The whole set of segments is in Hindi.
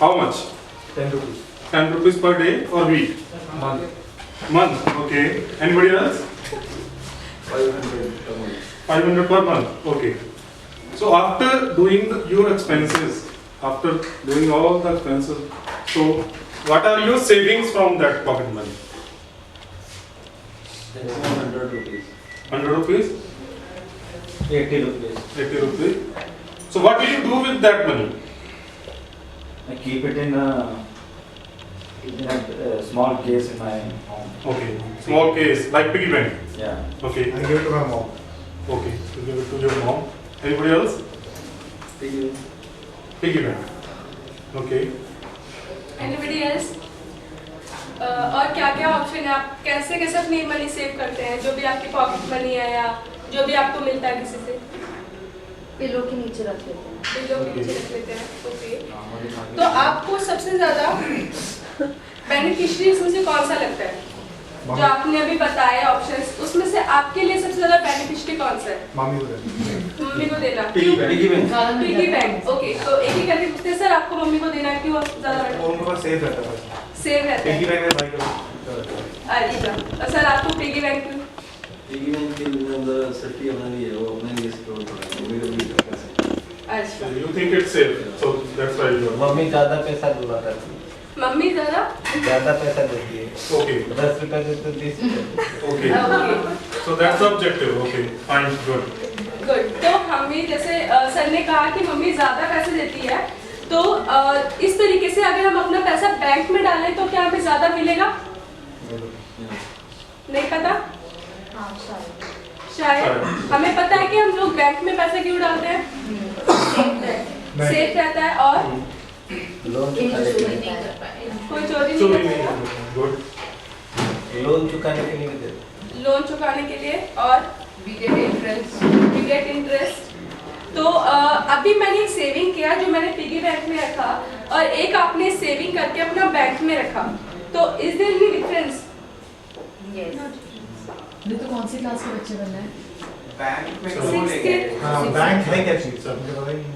How much? 10 rupees. 10 rupees per day or week? Month. Okay. Anybody else? 500 per month. 500 per month. Okay. So after doing your expenses, after doing all the expenses, so what are your savings from that pocket money? 100 rupees. 100 rupees? 80 rupees. 80 rupees. So what will you do with that money? I keep it in a small case in my home. Okay. Small case, like piggy bank. Yeah. Okay. I give it to my mom. Okay. You give it to your mom. Anybody else? Piggy bank. Okay. Anybody else? और क्या क्या ऑप्शन है, आप कैसे कैसे अपनी मनी सेव करते हैं, जो भी आपकी पॉकेट मनी है या जो भी आपको मिलता है किसी से? पिलो के नीचे रख लेते हैं। पिलो के नीचे रख लेते हैं। ओके। तो आपको सबसे ज्यादा बेनिफिशियरी इसमें से कौन सा लगता है? जो आपने अभी बताया ऑप्शंस, उसमें से आपके लिए सबसे ज्यादा बेनिफिशियरी कौन सा है? मम्मी को देना। मम्मी को देना। Piggy bank. Piggy bank. Okay, तो एक ही करके पूछते हैं सर, आपको मम्मी को देना क्यों ज्यादा? उनके पास सेव रहता है। सेव रहता है। पिगी बैंक में भाई को। अच्छा, और सर आपको पिगी बैंक क्यों? पिगी बैंक के अंदर सेफ्टी अपने लिए, वो अपने लिए सिक्योर करना है, वो भी करना है। अच्छा। So you think it's safe, so that's why you are. Mummy ज्यादा पैसा दुला करती है। मम्मी ज्यादा पैसा देती है। Okay. 10 रुपए देते 30 रुपए। Okay. Okay So that's the objective. Okay. Fine. Good. Good. तो हमें जैसे सर ने कहा कि मम्मी ज्यादा पैसे देती है, तो इस तरीके से अगर हम अपना पैसा बैंक में डालें तो क्या हमें ज्यादा मिलेगा? नहीं पता? हाँ शायद। शायद। हमें पता है कि हम लोग बैंक में पैसा क्यों डालते हैं? सेफ रहता है और लोन चोरी चुकाने नहीं कर पाए। कोई चोरी So नहीं we करता है। need good. लोन चुकाने के लिए देते। लोन चुकाने के लिए और We get interest। तो अभी मैंने एक सेविंग किया जो मैंने पिगी बैंक में रखा, और एक आपने सेविंग करके अपना बैंक में रखा, तो is there any difference? Yes। नहीं तो कौन सी क्लास के बच्चे बनना है? बैंक में So- तो Sixth लेंगे। हाँ बैंक है क्या चीज़? सर मुझे पता ही नहीं।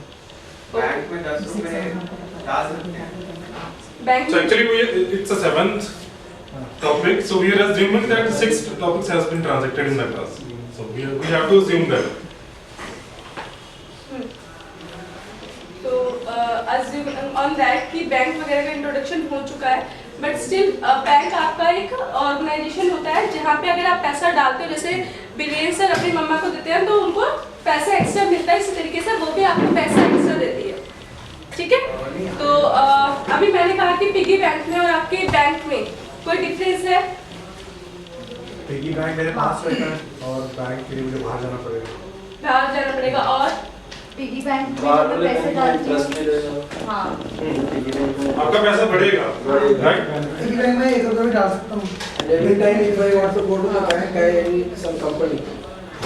बैंक में 10 रुपए डाल सकते हैं। Bank So actually it's a seventh topic. So we are assuming that 6 topics has been transacted in the class. So we have to assume that. तो अज्यूम ऑन दैट कि बैंक वगैरह का इंट्रोडक्शन हो चुका है, बट स्टिल बैंक आपका एक ऑर्गेनाइजेशन होता है जहाँ पे अगर आप पैसा डालते हो, जैसे बिलियन सर अपनी मम्मा को देते हैं तो उनको पैसा एक्स्ट्रा मिलता है, इसी तरीके से वो भी आपको पैसा एक्स्ट्रा देती है। ठीक है, तो अभी मैंने कहा कि पिगी बैंक में और आपके बैंक में कोई डिफरेंस है? पिगी बैंक मेरे पास रहता है और बैंक के लिए मुझे बाहर जाना पड़ेगा। बाहर जाना पड़ेगा। और पिगी बैंक में बाहर जब मैं वाले पैसे बैंक में डालती इंटरेस्ट नहीं हूँ। रहेगा। हाँ। पिगी बैंक में आपका पैसा बढ़ेगा, right? पिगी बैंक में 1 रुपया भी डाल सकता हूँ। Every time if I want to go to the bank, I need some company.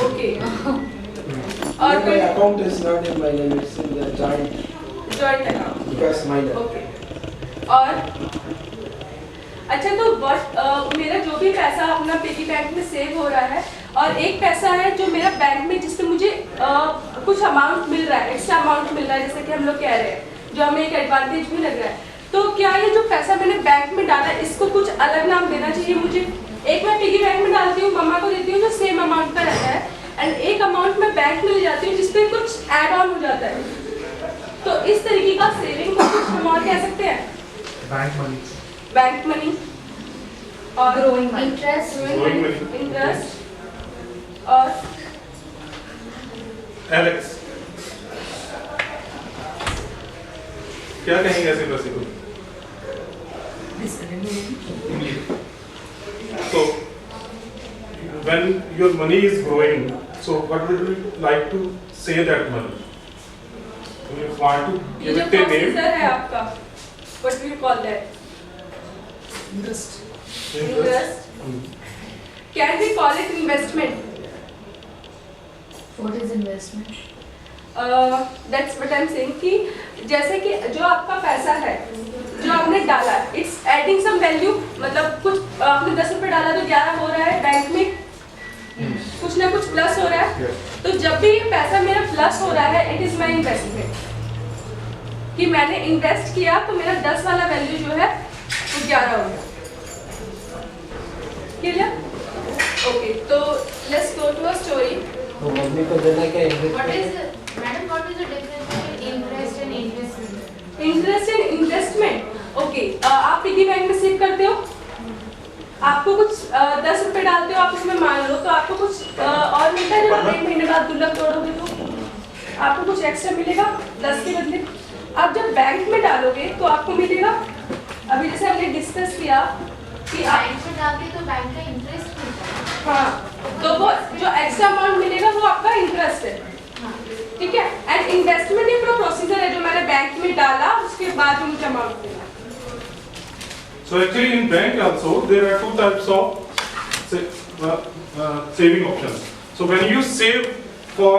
Okay. But और my कोई account is not in my name; it's in the joint joint account? because minor. Okay. और अच्छा, तो मेरा जो भी पैसा अपना पिगी बैंक में सेव हो रहा है, और एक पैसा है जो मेरा बैंक में जिससे मुझे कुछ अमाउंट मिल रहा है, एक्स्ट्रा अमाउंट मिल रहा है, जैसे कि हम लोग कह रहे हैं, जो हमें एक एडवांटेज भी लग रहा है, तो क्या ये जो पैसा मैंने बैंक में डाला है इसको कुछ अलग नाम देना चाहिए मुझे? एक मैं पिगी बैंक में डालती हूँ, मम्मा को देती हूँ जो सेम अमाउंट का रहता है, एंड एक अमाउंट मैं बैंक में ले जाती हूँ जिसपे कुछ एड ऑन हो जाता है, तो इस तरीके का सेविंग को कुछ हम और कह सकते हैं? Bank money. बैंक मनी और Growing money। Growing money। Interest और Alex, क्या कहेंगे ऐसे पैसे को? So when your money is growing, so what would you like to say that money? When you want to ये give जो it a name, प्रोसीजर है आपका, what do you call that? Interest. Interest. Can we call it investment? What is investment? That's what I'm saying कि जैसे कि जो आपका पैसा है जो आपने डाला, it's adding some value, मतलब कुछ आपने 10 रुपए डाला तो 11 हो रहा है, बैंक में कुछ ना कुछ प्लस हो रहा है, तो जब भी ये पैसा मेरा प्लस हो रहा है, it is my investment. कि मैंने इन्वेस्ट किया तो मेरा 10 वाला वैल्यू जो है वो 11 हो गया। क्लियर? ओके, तो let's go to a story. तो मम्मी को देना क्या What is invest? madam? What is the difference between interest and investment? Interest and investment. Okay, आप पिगी बैंक में सेव करते हो, आपको कुछ 10 रुपए डालते हो आप उसमें, मान लो तो आपको कुछ और मिलता है जब आप 1 महीने बाद गुल्लक तोड़ोगे तो आपको कुछ एक्स्ट्रा मिलेगा 10 के बदले। आप जब बैंक में डालोगे तो आपको मिलेगा, अभी जैसे हमने डिस्कस किया कि आप बैंक में डालते तो बैंक का इंटरेस्ट मिलता है। हाँ, तो वो जो एक्स्ट्रा अमाउंट मिलेगा वो आपका इंटरेस्ट है, हाँ। ठीक है। एंड इन्वेस्टमेंट ये पूरा प्रोसीजर है जो मैंने बैंक में डाला उसके बाद मुझे अमाउंट मिला। So actually in bank also there are two types of saving options. So when you save for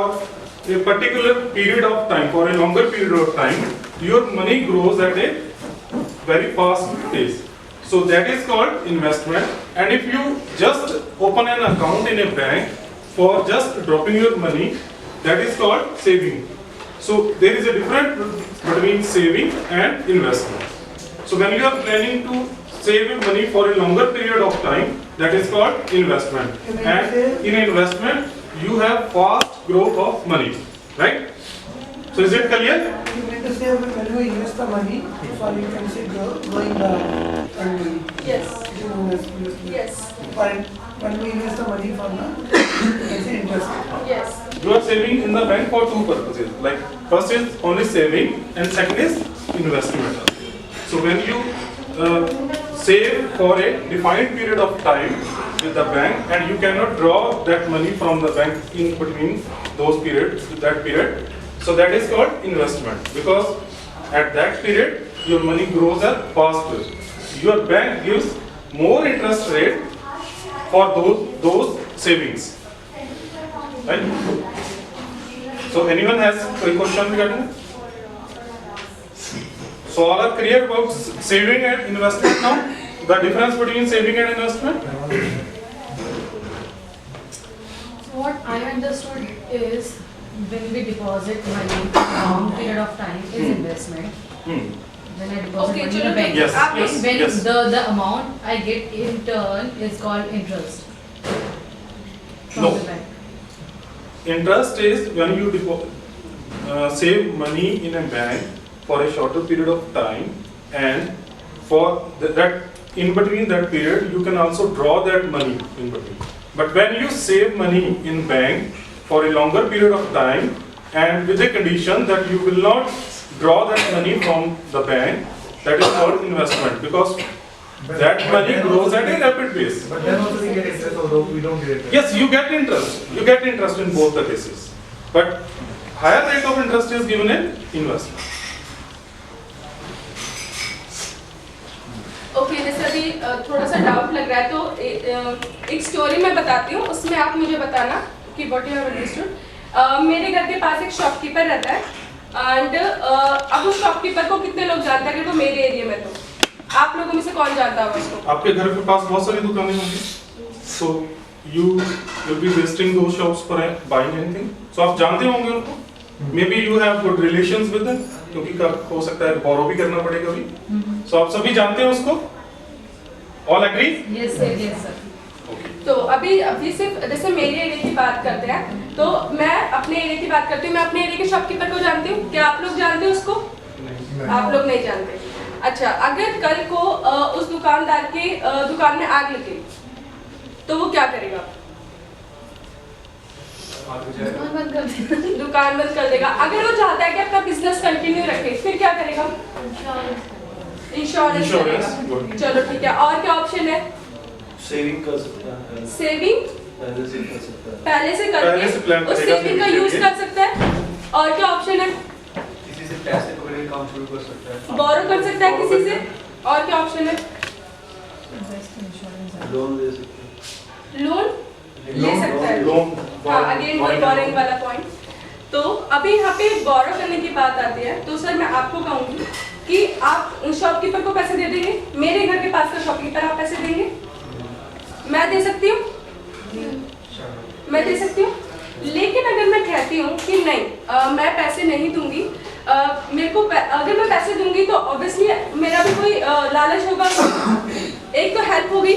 a particular period of time, for a longer period of time, your money grows at a very fast pace. So that is called investment. And if you just open an account in a bank for just dropping your money, that is called saving. So there is a difference between saving and investment. So when you are planning to save your money for a longer period of time, that is called investment. And in investment, you have fast growth of money, right? So is it clear? You mean to say when you invest the money, or you can say growing the country. Yes. Investment. Yes. When we invest the money from the, you can say interest. Yes. You are saving in the bank for two purposes. Like first is only saving, and second is investment. So when you save for a defined period of time with the bank, and you cannot draw that money from the bank in between those periods, that period, so that is called investment, because at that period your money grows at fast rate. Your bank gives more interest rate for those savings, right? So anyone has a question regarding it? So all are clear about saving and investment now? The difference between saving and investment? What I understood is when we deposit money for a long period of time is investment. When I deposit Okay, money in chalo, a bank. Yes, आप yes, When yes. the amount I get in turn is called interest from No. the bank. Interest is when you save money in a bank for a shorter period of time, and for that in between that period you can also draw that money in between. But when you save money in bank for a longer period of time, and with the condition that you will not draw that money from the bank, that is called investment, because that money grows at a rapid pace. But then also we get interest, although we don't get interest. Yes, you get interest. You get interest in both the cases. But higher rate of interest is given in investment. Okay, जैसे अभी थोड़ा सा डाउट लग रहा है तो एक स्टोरी मैं बताती हूँ, उसमें आप मुझे बताना कि व्हाट यू हैव अंडरस्टूड। मेरे घर के पास एक शॉपकीपर रहता है, एंड अब उस शॉपकीपर को कितने लोग जानते हैं? अगर वो मेरे एरिया में, तो आप लोगों में से कौन जानता होगा उसको? आपके घर के पास बहुत सारी दुकानें होंगी, so you will be visiting those shops for buying anything. So आप जानते होंगे उनको, maybe you have good relations with them, क्योंकि हो सकता है borrow भी करना पड़े कभी. So आप सभी जानते हैं उसको? All agree? Yes sir, yes sir. तो अभी सिर्फ जैसे मेरे एरिया की बात करते हैं, तो मैं अपने एरिया की बात करती हूँ। मैं अपने एरिया के शॉपकीपर को जानती हूँ, क्या आप लोग जानते हैं उसको? आप लोग नहीं जानते। अच्छा, अगर कल को उस दुकानदार के दुकान में आग लगे तो वो क्या करेगा? दुकान बंद कर देना। दुकान बंद कर देगा। अगर वो चाहता है कि अपना बिजनेस कंटिन्यू रखे, फिर क्या करेगा? इंश्योरेंस Insurance, करेगा। good. चलो ठीक है, और क्या ऑप्शन है? सेविंग कर सकता है, सेविंग पहले से कर सकता है, पहले से पहले से plan करके उस करेगा सेविंग का saving यूज के लिए। कर सकता है। और क्या ऑप्शन है? किसी से पैसे पकड़ के काम शुरू कर सकता है, बोरो कर सकता है किसी से। और क्या ऑप्शन है? Invest insurance. लोन ले सकता है, लोन ले सकता है। Loan, हाँ, अगेन बोरिंग वाला पॉइंट। तो अभी यहाँ पे बोरो करने की बात आती है, तो सर मैं आपको कहूँगी कि आप उन शॉपकीपर को पैसे दे देंगे, मेरे घर के पास का शॉपकीपर आप पैसे देंगे? मैं दे सकती हूँ, मैं दे सकती हूँ। लेकिन अगर मैं कहती हूँ कि नहीं, मैं पैसे नहीं दूंगी, मेरे को अगर मैं पैसे दूंगी तो ऑब्वियसली मेरा भी कोई लालच होगा। एक तो हेल्प होगी,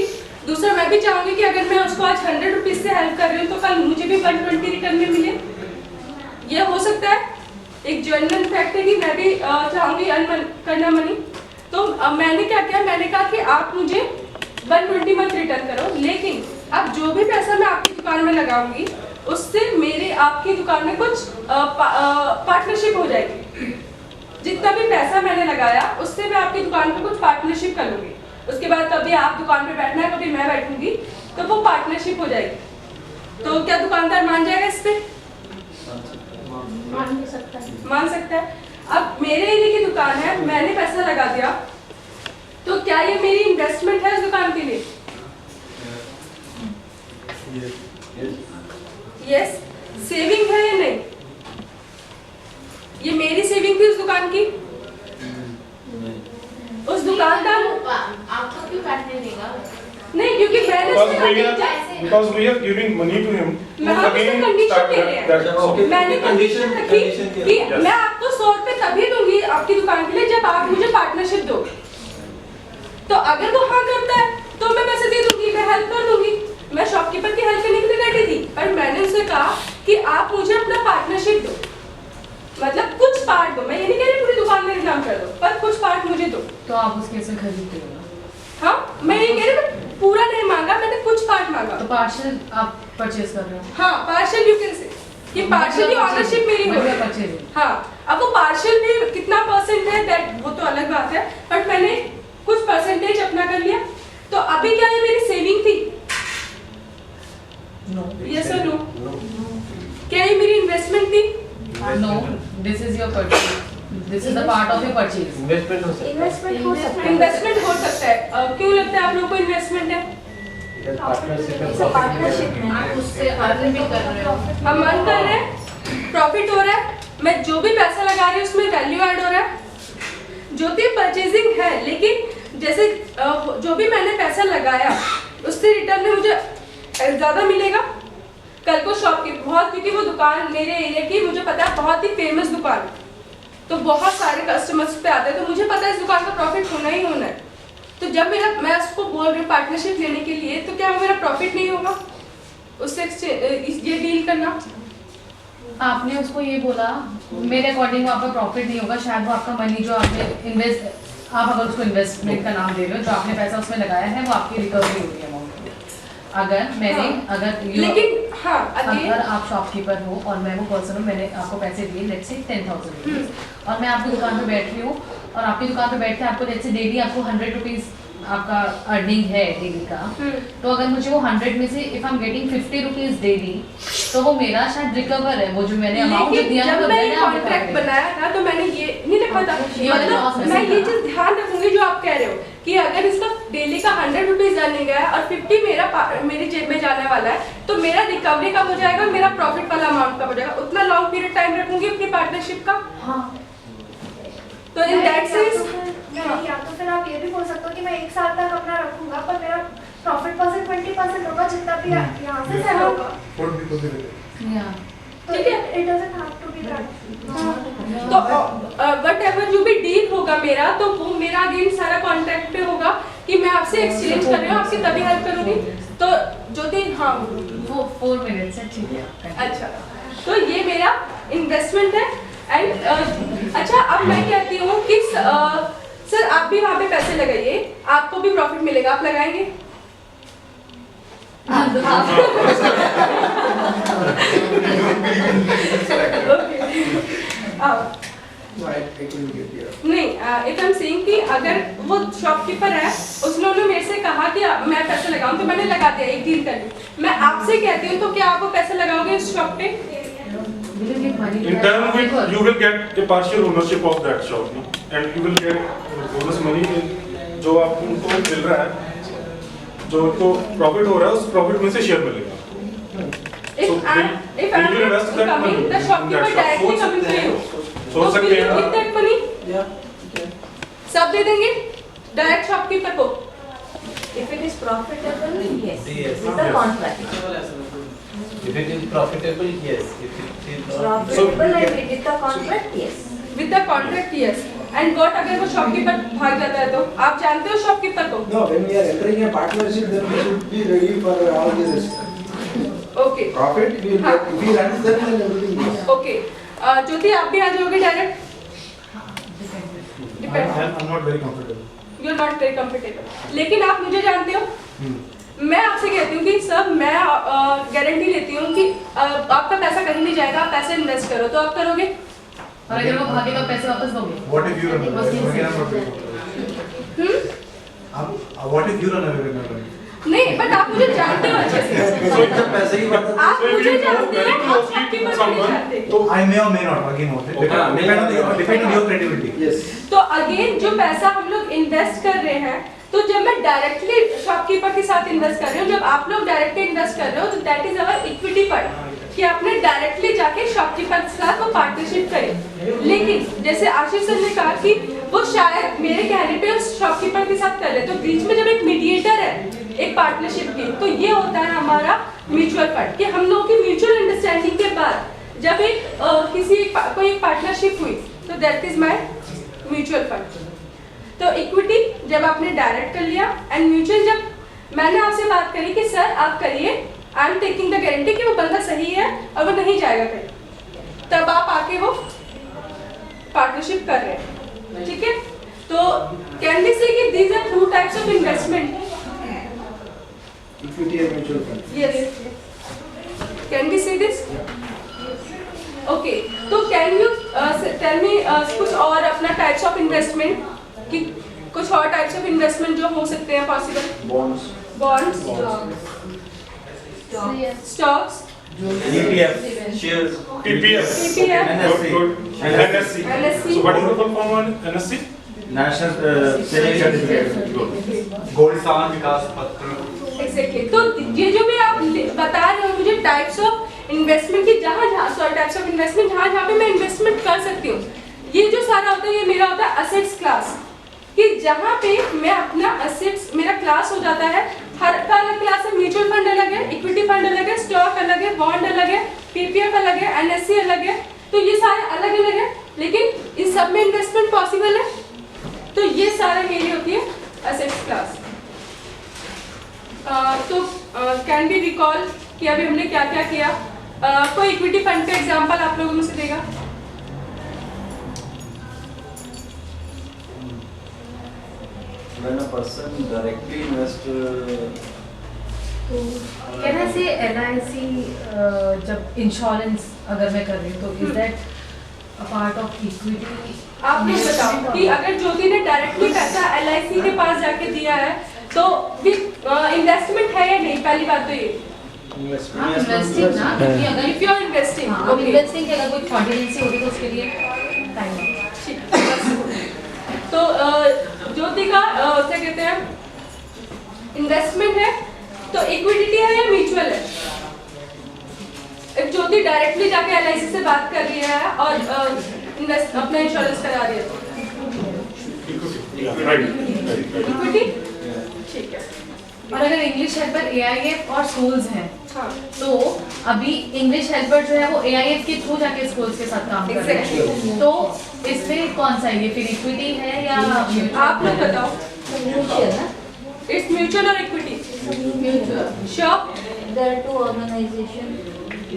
दूसरा मैं भी चाहूंगी कि अगर मैं उसको आज 100 रुपीज से हेल्प कर रही हूँ तो कल मुझे भी 120 रिटर्न में मिले। ये हो सकता है, एक जेन्युइन फैक्ट है कि मैं भी चाहूंगी अर्न करना मनी। तो मैंने क्या किया, मैंने कहा कि आप मुझे 120 मत रिटर्न करो, लेकिन अब जो भी पैसा मैं आपकी दुकान में लगाऊंगी उससे मेरे आपकी दुकान में कुछ पार्टनरशिप हो जाएगी। जितना भी पैसा मैंने लगाया उससे मैं आपकी दुकान पे कुछ पार्टनरशिप कर लूंगी। उसके बाद कभी आप दुकान पे बैठना है, कभी मैं बैठूंगी, तो वो पार्टनरशिप हो जाएगी। तो क्या दुकानदार मान जाएगा इस पे? मान सकता है। अब मेरे एरिया की दुकान है, मैंने पैसा लगा दिया, तो क्या ये मेरी इन्वेस्टमेंट है इस दुकान के लिए? यस। सेविंग है या नहीं? ये मेरी सेविंग थी उस दुकान की। उस दुकानदार आपको क्यों काटने देगा? नहीं, क्योंकि मैंने because we are giving money to him. मैं आपको कंडीशन दे रहे हैं। मैंने कंडीशन रखी कि मैं आपको 100 रुपए तभी दूंगी आपकी दुकान के लिए जब आप मुझे पार्टनरशिप दो। तो अगर वो हाँ करता है तो मैं पैसे दे दूंगी, मैं हेल्प कर दूंगी। मैं शॉपकीपर की हेल्प करने के लिए बैठी थी, पर मैंने उनसे कहा कि आप मुझे अपना पार्टनरशिप दो, मतलब कुछ पार्ट दो। मैं ये नहीं कह रही पूरी दुकान मेरे नाम कर दो, पर कुछ पार्ट मुझे दो। तो आप उसके से खरीदते हो? हाँ, मैं ये कह रही हूँ पूरा नहीं मांगा, मैंने कुछ पार्ट मांगा। तो पार्शियल आप परचेज कर रहे हो? हाँ, पार्शियल यू कैन से, ये पार्शियल की ऑनरशिप मेरी हो है। परचेज। हाँ, अब वो पार्शियल भी कितना परसेंट है दैट वो तो अलग बात है, बट मैंने कुछ परसेंटेज अपना कर लिया। तो अभी क्या ये मेरी सेविंग थी? नो। यस और नो? क्या ये मेरी इन्वेस्टमेंट थी? No, this is your purchase, this is the part of your purchase. Investment हो सकता है। इन्वेस्टमेंट हो सकता है। इन्वेस्टमेंट हो सकता है। क्यों लगता है आप लोगों को इन्वेस्टमेंट है? पार्टनरशिप में आप उससे अर्न भी कर रहे हो। हम अर्न कर रहे हैं, प्रॉफिट हो रहा है, मैं जो भी पैसा लगा रही हूँ उसमें वैल्यू ऐड हो रहा है। जो भी परचेजिंग है, लेकिन जैसे जो भी मैंने पैसा लगाया उससे रिटर्न में मुझे ज़्यादा मिलेगा। कल को शॉप की बहुत, क्योंकि वो दुकान मेरे एरिया की मुझे पता है बहुत ही फेमस दुकान, तो बहुत सारे कस्टमर्स पे आते हैं, तो मुझे पता है इस दुकान का प्रॉफिट होना ही होना है। तो जब मैं उसको बोल रही हूँ पार्टनरशिप लेने के लिए, तो क्या मेरा प्रॉफिट नहीं होगा उससे ये डील करना? आपने उसको ये बोला, मेरे अकॉर्डिंग आपका प्रॉफिट नहीं होगा, शायद वो आपका मनी जो आपने इन्वेस्ट, आप अगर उसको इन्वेस्टमेंट का नाम दे रहे हो, जो आपने पैसा उसमें लगाया है वो आपकी रिकवरी हो रही है अमाउंट में। अगर मैंने लेकिन हाँ, अगर आप शॉपकीपर हो और मैं वो पर्सन हूँ, मैंने आपको पैसे दिए लेट्स से 10,000 रुपीज़, और मैं आपकी दुकान पे बैठ रही हूँ और आपकी दुकान पे बैठ के आपको लेट्स से डेली आपको 100 रुपीज़ आपका अर्निंग है डेली का, तो अगर मुझे वो 100 में से if I am getting 50 rupees daily, तो वो मेरा शायद रिकवर है, वो जो मैंने अमाउंट दिया जब मैंने कॉन्ट्रैक्ट बनाया था तो मैंने ये नहीं रखा था, मतलब मैं ये चीज ध्यान रखूंगी जो आप कह रहे हो कि अगर इसका डेली का 100 रुपीज अर्निंग है और 50 मेरी जेब में जाने वाला है, तो मेरा रिकवरी कब हो जाएगा, मेरा प्रॉफिट वाला अमाउंट कब हो जाएगा, उतना लॉन्ग पीरियड टाइम रखूंगी अपनी पार्टनरशिप का। हाँ, तो इन दैट सेंस या तो फिर आप ये भी बोल सकते हो कि मैं 1 साल तक अपना रखूंगा, पर मेरा प्रॉफिट परसेंट 20% होगा, जितना भी यहाँ से सेल होगा। ठीक है, it doesn't have to be that. तो वट एवर जो भी डील होगा मेरा, तो वो मेरा अगेन सारा कॉन्ट्रैक्ट पे होगा कि मैं आपसे एक्सचेंज कर रही हूँ, आपकी तभी हेल्प करूंगी। तो जो दिन, हाँ वो 4 मिनट्स है, ठीक है। अच्छा, तो ये मेरा इन्वेस्टमेंट है। एंड अच्छा, अब मैं कहती हूँ कि सर आप भी वहाँ पे पैसे लगाइए, आपको भी प्रॉफिट मिलेगा, आप लगाएंगे? नहीं, इफ आई एम सेइंग कि अगर वो शॉपकीपर है, उसने मेरे से कहा कि मैं पैसे लगाऊं, तो मैंने लगा दिया, एक डील कर ली। मैं आपसे कहती हूँ, तो क्या आप वो पैसे लगाओगे इस शॉप पे? In turn, you will get a partial ownership of that shop, and you will get bonus money जो आपको उनको मिल रहा है, जो उनको प्रॉफिट हो रहा है, उस प्रॉफिट में से शेयर मिलेगा। If I'm coming, the shopkeeper directly coming to you. सोच सकते हैं give that money? सब दे देंगे डायरेक्ट शॉपकीपर को? If it is profitable, yes. Yes. With the contract. If it is profitable, yes. If it is not, Profitable and with the contract, yes. With the contract, yes. And what अगर वो शॉपकीपर भाग जाता है तो आप जानते हो शॉपकीपर को? No, when we are entering a partnership, then we should be ready for all the risk. Okay Profit, we will get, if we run them, then everything goes. Okay Jyoti आप भी आ जाओगे direct? I'm not very comfortable. You are not very comfortable, लेकिन आप मुझे जानते हो, मैं आपसे कहती हूँ कि सर मैं गारंटी लेती हूँ कि आपका पैसा कहीं नहीं जाएगा, आप पैसे इन्वेस्ट करो तो आप करोगे? और अगर वो भागेगा पैसे वापस दोगे? What if you run away? Again, I'm not very comfortable. What if you run away with my money? नहीं, बट आप मुझे जानते हो अच्छे से, तो जब पैसे की बात आप So if मुझे you go जानते very हो, आप closely शॉपकीपर to को नहीं someone, जानते। तो I may or may not, again, depend on your credibility. Yes. तो अगेन जो पैसा हम लोग इन्वेस्ट कर रहे हैं, तो जब मैं डायरेक्टली शॉपकीपर के साथ इन्वेस्ट कर रही हूँ, जब आप लोग डायरेक्टली इन्वेस्ट कर रहे हो, तो that is our equity fund, कि आपने डायरेक्टली जाके शॉपकीपर के साथ वो पार्टनरशिप करी। लेकिन जैसे आशीष सर ने कहा कि वो शायद मेरे कहने पे उस शॉपकीपर के साथ कर रहे, तो बीच में जब एक मीडिएटर है एक पार्टनरशिप की, तो ये होता है हमारा म्यूचुअल फंड, कि हम लोगों की म्यूचुअल अंडरस्टैंडिंग के बाद जब एक कोई एक पार्टनरशिप हुई, तो that is my mutual fund. तो इक्विटी जब आपने डायरेक्ट कर लिया, एंड म्यूचुअल जब मैंने आपसे बात करी कि सर आप करिए, I am taking the guarantee कि वो बंदा सही है और वो नहीं जाएगा कहीं, तब आप आके वो पार्टनरशिप कर रहे हैं, ठीक है? तो can we say that these are two types of investment? Equity and mutual fund. Yes. Can we say this? Okay. तो can you tell me कुछ और अपना types of investment, कि कुछ और types of investment जो हो सकते हैं possible? bonds, stocks, ETF, shares, TPS, TPF, good, and NSC. NSC. So what is the full form on NSC? national savings certificate. Gold San Vikas Patra. Exactly. तो ये जो भी आप बता रहे हो मुझे टाइप्स ऑफ इन्वेस्टमेंट की, जहाँ टाइप्स ऑफ इन्वेस्टमेंट जहाँ पे मैं इन्वेस्टमेंट कर सकती हूँ, ये जो सारा होता है ये मेरा होता है असेट्स क्लास, कि जहाँ पे मैं अपना असेट्स, मेरा क्लास हो जाता है, हर का अलग क्लास है, म्यूचुअल फंड अलग है, इक्विटी फंड अलग है, स्टॉक अलग है, बॉन्ड अलग है, पीपीएफ अलग है, एनएससी अलग है, तो ये सारे अलग अलग है, लेकिन इन सब में इन्वेस्टमेंट पॉसिबल है। तो ये सारा मेरी होती है असेट्स क्लास। तो कैन बी रिकॉल कि अभी हमने क्या क्या किया? कोई इक्विटी फंड का एग्जांपल आप लोगों में से देगा? When a person directly invest, can I से LIC जब इंश्योरेंस अगर मैं कर रही हूँ, तो is that a part of equity? आप लोग बताओ कि अगर ज्योति ने डायरेक्टली पैसा LIC के पास जाके दिया है, तो इन्वेस्टमेंट है या नहीं? पहली बात तो ये, इन्वेस्टिंग ना, क्योंकि अगर इफ यू आर इन्वेस्टिंग, अब इन्वेस्टिंग की अगर कोई फ्रॉडुलेंसी होगी तो उसके लिए टाइम लगेगा। तो ज्योति का क्या कहते हैं, इन्वेस्टमेंट है तो इक्विटी है या म्यूचुअल है? if ज्योति डायरेक्टली जाके LIC से बात कर रही है और अपना इंश्योरेंस करा रही है, तो इक्विटी, ठीक है। और अगर इंग्लिश हेल्पर AIF और स्कूल्स हैं, हाँ, तो अभी इंग्लिश हेल्पर जो है वो AIF के थ्रू जाके स्कूल्स के साथ काम कर रहे हैं, तो इसमें कौन सा है, ये फिर इक्विटी है या आप लोग बताओ। Mutual, na? इट्स म्यूचुअल और equity? Mutual. Sure? There are two organizations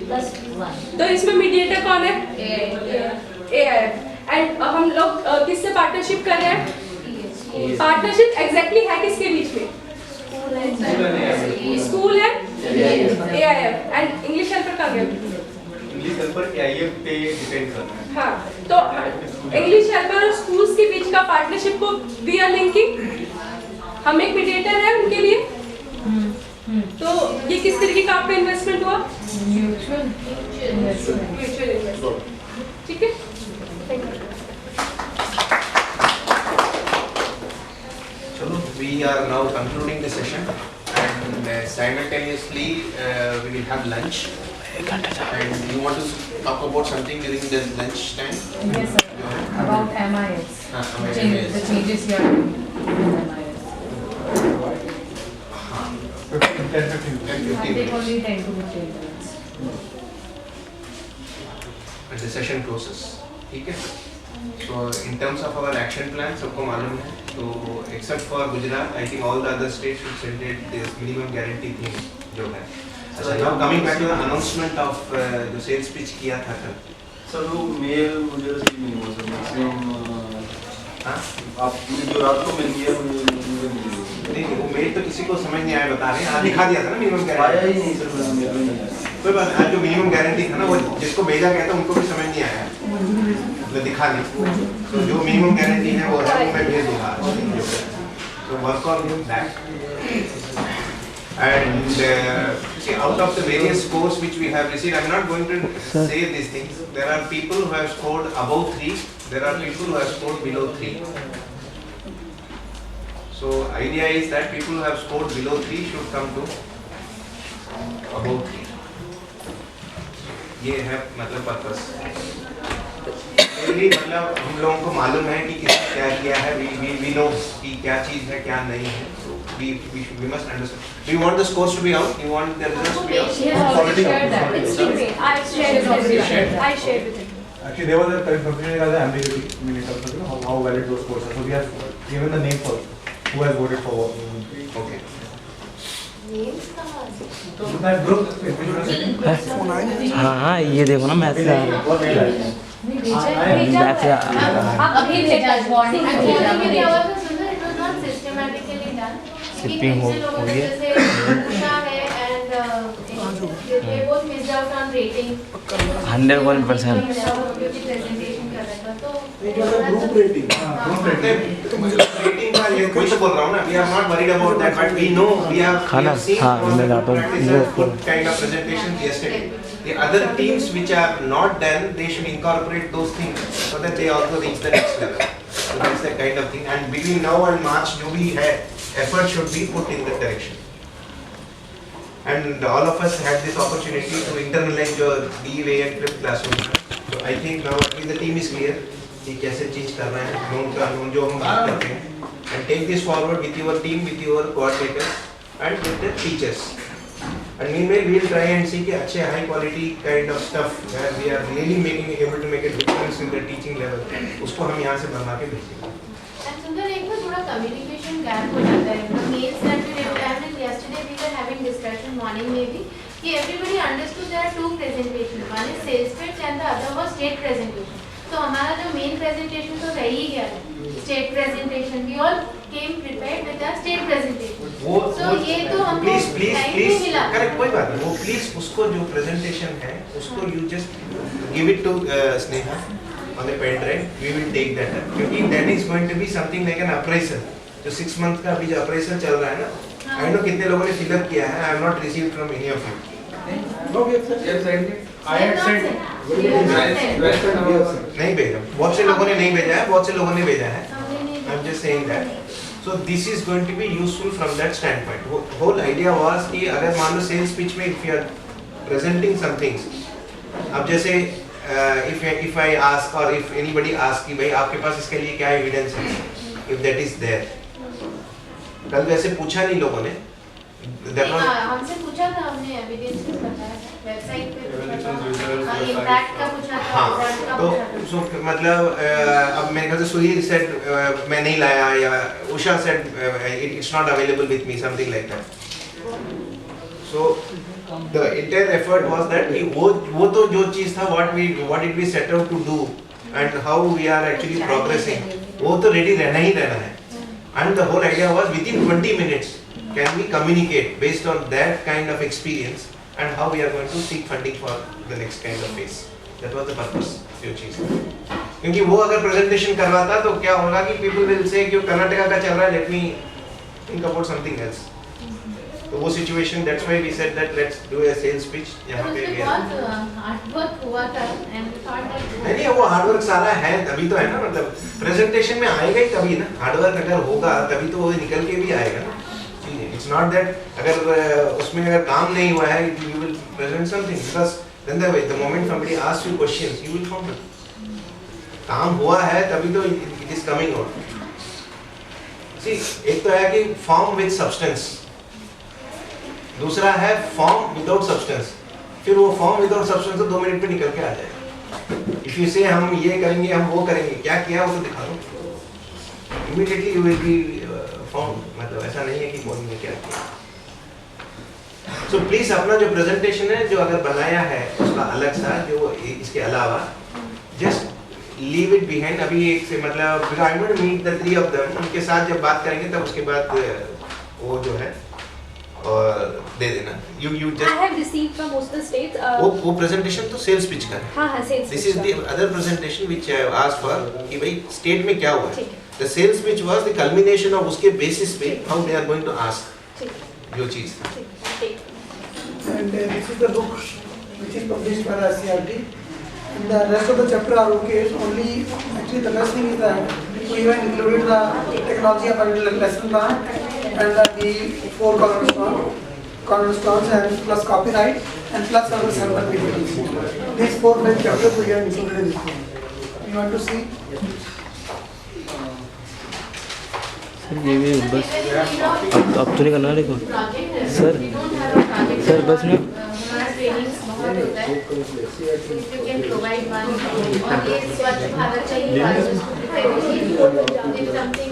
plus one. तो इसमें मीडिएटर कौन है? AIF। एंड हम लोग किससे पार्टनरशिप कर रहे हैं? पार्टनरशिप एग्जैक्टली है किसके बीच में? स्कूल है, AIF, एंड इंग्लिश हेल्पर कहाँ गया? इंग्लिश हेल्पर AIF पे डिपेंड करता है। हाँ, तो इंग्लिश हेल्पर और स्कूल्स के बीच का पार्टनरशिप को वी आर लिंकिंग, हम एक मीडिएटर है उनके लिए। तो ये किस तरीके का आपका इन्वेस्टमेंट हुआ? म्यूचुअल म्यूचुअल इन्वेस्टमेंट, ठीक है। Thank you. Chalo, we are now concluding the session, and simultaneously we will have lunch. And you want to talk about something during the lunch time? Yes, sir. About MIS. MIS. The changes you are doing in MIS. 10-15 I take minutes. only 10 to 15 minutes. And the session closes. ठीक है? So in terms of our action plan, सबको मालूम है. So except for Gujarat, I think all the other states should send it this minimum guarantee thing जो है. So now coming back to the announcement of जो sales pitch किया था कल. सर वो मेल मुझे रिसीव नहीं हुआ सर मैक्सिमम. हाँ? आपने जो रात को मेल किया मुझे नहीं वो मेल तो किसी को समझ नहीं आया बता रहे हैं. दिखा दिया था ना मिनिमम आया गारंटी. ही नहीं सर मेरा मेल नहीं आया. कोई बात नहीं. जो मिनिमम गारंटी था ना वो जिसको भेजा गया था उनको भी समझ नहीं आया. मतलब दिखा नहीं. तो जो मिनिमम गारंटी है वो है वो मैं भेज दूँगा. So work on that. And see, out of the various scores which we have received, I'm not going to say these things. There are people who have scored above 3. There are people who have scored below 3. So idea is that people who have scored below 3 should come to above 3. ये है मतलब पर्पस. मतलब हम लोगों को मालूम है कि किसने क्या किया है. We know कि क्या चीज़ है क्या नहीं है. So we must understand. Do you want the scores to be out? You want the results to be out? She has already shared that. It's with me. I shared with him. I shared with him. Actually, there was a confusion regarding ambiguity in terms of how valid those scores are. So we have given the name for who has voted for what. Okay. So that group. हाँ ये देखो ना मैसेज आ रहा है. मैसेज अभी भेजा मॉर्निंग में भेजा मैंने. शिपिंग हो गई है. उषा है and they both missed out on rating. 101%. presentation कर रहा था तो It was a group rating. Rating का ये कोई तो बोल रहा हूँ ना. We are not worried about that, but we know we have seen good kind of presentations yesterday. The other teams which are not done, they should incorporate those things so that they also reach the next level. So that's the kind of thing. And between now and March, जो भी है, effort should be put in that direction. And all of us had this opportunity to internalize your DWA and flipped classroom. So I think now at least the team is clear कि कैसे चीज कर रहे हैं, नोन का नोन जो हम बात करते हैं. And take this forward with your team, with your coordinators, and with the teachers. And meanwhile, we will try and see कि अच्छे high quality kind of stuff where we are really able to make a difference in the teaching level. उसको हम यहाँ से बनवा के भेजेंगे. And सुंदर एक ना थोड़ा communication gap हो जाता है. The mails that we received yesterday, we were having discussion morning में भी कि everybody understood there are two presentations. One is sales pitch and the other was state presentation. तो हमारा जो main presentation तो रह ही गया. State presentation. We all came prepared with our state presentation. So ये तो हमको time नहीं मिला. Correct, कोई बात नहीं. वो please उसको जो presentation है उसको you just give it to Sneha on a pen drive. We will take that up. क्योंकि that is going to be something like an appraisal. जो 6 month का अभी जो appraisal चल रहा है ना. I know कितने लोगों ने fill up किया है. I have not received from any of you. No, we have sent. I had sent. नहीं भेजा. बहुत से लोगों ने नहीं भेजा है. बहुत से लोगों ने भेजा है. I'm just saying that. So this is going to be useful from that standpoint. Whole idea was कि अगर मान लो sales pitch में if you are presenting some things, अब जैसे if I ask or if anybody asks कि भाई आपके पास इसके लिए क्या evidence है, if that is there. कल वैसे पूछा नहीं लोगों ने. हमसे पूछा था, हमने एविडेंसेस बताया था वेबसाइट पे. इम्पैक्ट का पूछा था. हाँ तो मतलब अब मेरे ख्याल से सुधीर सेड मैं नहीं लाया या Usha said it's not available with me, something like that. So the entire effort was that कि वो तो जो चीज़ था what did we set out to do and how we are actually progressing, वो तो ready रहना ही रहना है. And the whole idea was within 20 minutes can we communicate based on that kind of experience and how we are going to seek funding for the next kind of phase. That was the purpose जो चीज़. क्योंकि वो अगर presentation करवाता तो क्या होगा कि people will say कि कर्नाटका का चल रहा है, let me think about something else. तो वो situation, that's why we said that let's do a sales pitch यहाँ पे. हार्ड वर्क हुआ था and we thought that नहीं वो हार्ड वर्क सारा है तभी तो है ना. मतलब प्रेजेंटेशन में आएगा ही तभी ना. हार्ड वर्क अगर होगा तभी तो वो निकल के भी आएगा ना. It's not that अगर उसमें अगर काम नहीं हुआ है you will present something because then the moment somebody asks you questions you will counter. काम हुआ है तभी तो it is coming out. See एक तो है कि form with substance, दूसरा है form without substance. फिर वो form without substance तो 2 मिनट पे निकल के आ जाएगा. If इफ यू से हम ये करेंगे, हम वो करेंगे, क्या किया वो तो दिखा दो, immediately you will be found. मतलब ऐसा नहीं है कि मॉर्निंग में क्या किया। सो प्लीज अपना जो प्रेजेंटेशन है जो अगर बनाया है उसका अलग सा, जो इसके अलावा जस्ट लीव इट बिहाइंड। अभी एक से मतलब I want to meet the 3 of them, उनके साथ जब बात करेंगे तब उसके बाद वो जो है और दे देना। You I just have received from most of the states. वो प्रेजेंटेशन तो सेल्स पिच का है। हाँ हाँ sales this pitch is the other presentation which I asked for कि भाई स्टेट में क्या हुआ है। ठीक है। The sales pitch was the culmination of उसके बेसिस पे how they are going to ask ठीक है, जो चीज। ठीक है। And this is the book which is published by the CRT. And the rest of the chapter are okay. It's only actually the best thing is that we even included the technology of our lesson plan and the 4 cornerstones and plus copyright and plus our server PPTs. These 4 main chapters we have included in this book. You want to see? Sir ये भी बस अब तो नहीं करना देखो सर, सर बस ना हमारा ट्रेनिंग्स बहुत होता है, यू कैन प्रोवाइड वन। और ये स्वच्छ भारत चाहिए, समथिंग